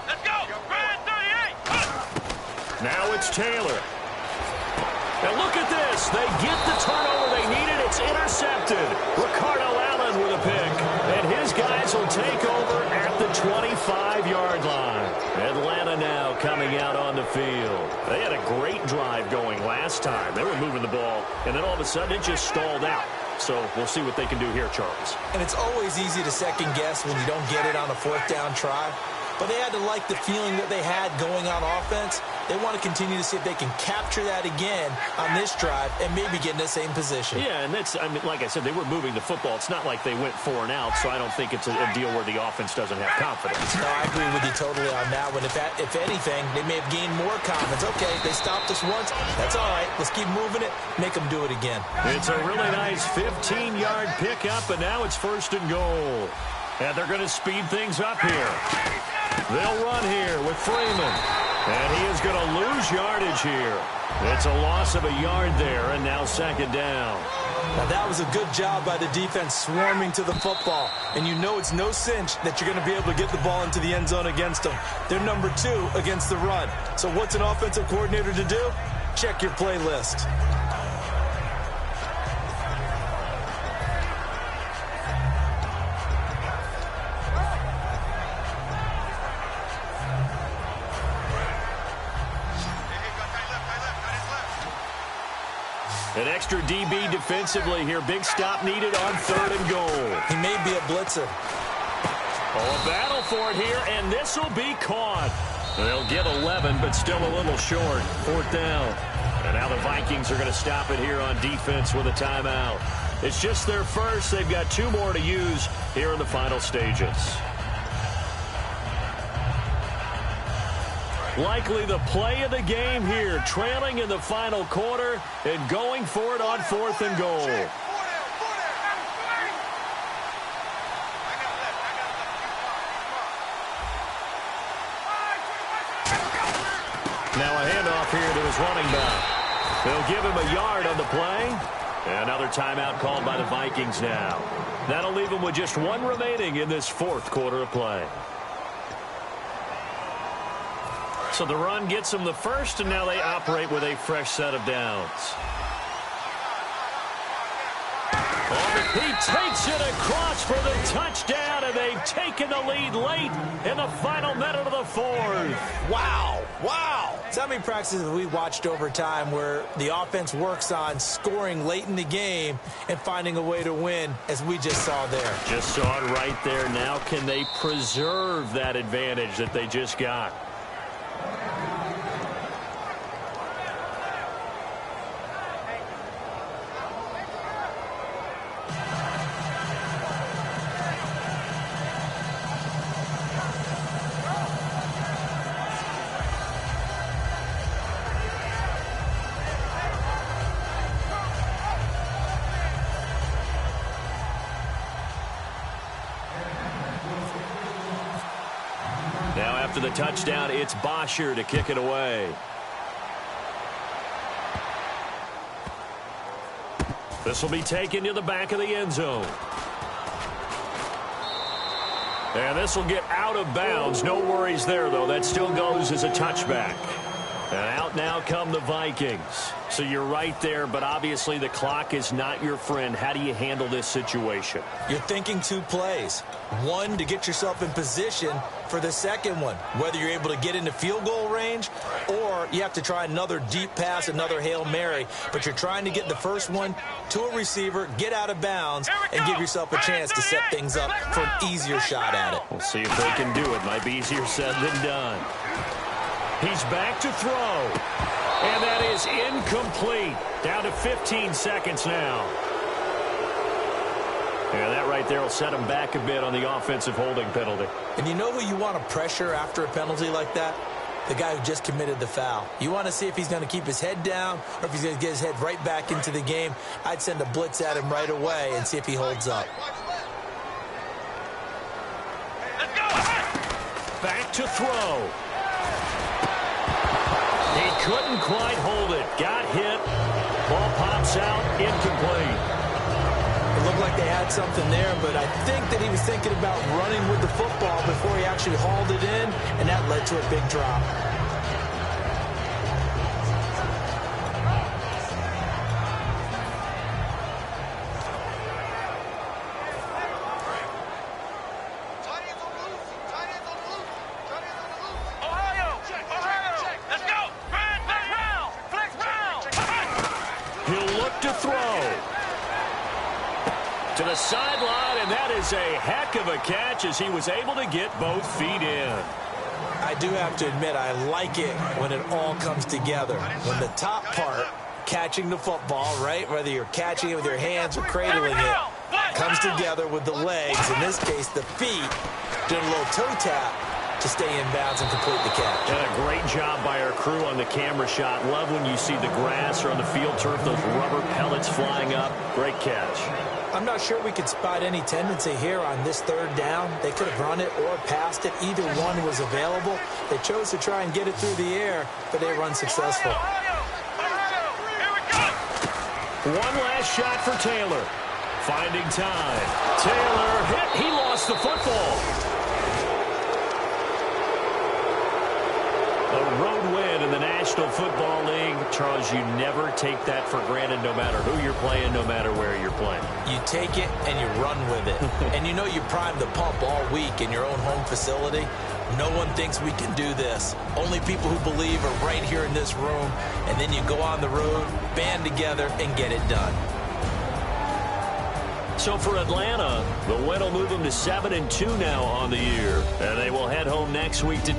Let's go! Red 38! Now it's Taylor. And look at this. They get the turnover they needed. It's intercepted. Ricardo Allen with a pick. And his guys will take over at the 25-yard line. Atlanta now coming out on the field. They had a great drive going last time. They were moving the ball, and then all of a sudden it just stalled out. So we'll see what they can do here, Charles. And it's always easy to second guess when you don't get it on a 4th down try. But they had to like the feeling that they had going on offense. They want to continue to see if they can capture that again on this drive and maybe get in the same position. Yeah, and that's, I mean, like I said, they were moving the football. It's not like they went 4 and out, so I don't think it's a deal where the offense doesn't have confidence. No, I agree with you totally on that one. If anything, they may have gained more confidence. Okay, they stopped us once. That's all right. Let's keep moving it. Make them do it again. It's a really nice 15-yard pickup, and now it's 1st and goal. And they're going to speed things up here. They'll run here with Freeman. And he is going to lose yardage here. It's a loss of a yard there, and now 2nd down. Now, that was a good job by the defense swarming to the football. And you know it's no cinch that you're going to be able to get the ball into the end zone against them. They're number 2 against the run. So what's an offensive coordinator to do? Check your playlist. An extra DB defensively here. Big stop needed on 3rd and goal. He may be a blitzer. Oh, a battle for it here, and this will be caught. They'll get 11, but still a little short. 4th down. And now the Vikings are going to stop it here on defense with a timeout. It's just their first. They've got 2 more to use here in the final stages. Likely the play of the game here, trailing in the final quarter and going for it on 4th and goal. Now a handoff here to his running back. They'll give him a yard on the play. Another timeout called by the Vikings now. That'll leave him with just one remaining in this fourth quarter of play. So the run gets them the first, and now they operate with a fresh set of downs. He takes it across for the touchdown, and they've taken the lead late in the final minute of the fourth. Wow. Wow. So how many practices have we watched over time where the offense works on scoring late in the game and finding a way to win, as we just saw there? Just saw it right there. Now can they preserve that advantage that they just got? Now after the touchdown, it's Bosher to kick it away. This will be taken to the back of the end zone. And this will get out of bounds. No worries there, though. That still goes as a touchback. And out now come the Vikings. So you're right there, but obviously the clock is not your friend. How do you handle this situation? You're thinking two plays. One, to get yourself in position for the second one, whether you're able to get into field goal range or you have to try another deep pass, another Hail Mary. But you're trying to get the first one to a receiver, get out of bounds, and give yourself a chance to set things up for an easier shot at it. We'll see if they can do it. Might be easier said than done. He's back to throw. And that is incomplete. Down to 15 seconds now. Yeah, that right there will set him back a bit on the offensive holding penalty. And you know who you want to pressure after a penalty like that? The guy who just committed the foul. You want to see if he's going to keep his head down or if he's going to get his head right back into the game. I'd send a blitz at him right away and see if he holds up. Let's go. Back to throw. He couldn't quite hold it. Got hit. Ball pops out. Incomplete. It looked like they had something there, but I think that he was thinking about running with the football before he actually hauled it in, and that led to a big drop. Ohio. Let's go. Flex round. He'll look to throw. To the sideline, and that is a heck of a catch as he was able to get both feet in. I do have to admit, I like it when it all comes together. When the top part, catching the football, right, whether you're catching it with your hands or cradling it, comes together with the legs, in this case the feet, doing a little toe tap to stay in bounds and complete the catch. And a great job by our crew on the camera shot. Love when you see the grass or on the field turf, those rubber pellets flying up. Great catch. I'm not sure we could spot any tendency here on this third down. They could have run it or passed it. Either one was available. They chose to try and get it through the air, but they run successful. One last shot for Taylor. Finding time. Taylor hit. He lost the football. A road win in the National Football League. Charles, you never take that for granted no matter who you're playing, no matter where you're playing. You take it and you run with it. And you know you prime the pump all week in your own home facility. No one thinks we can do this. Only people who believe are right here in this room. And then you go on the road, band together, and get it done. So for Atlanta, the win will move them to 7-2 now on the year. And they will head home next week to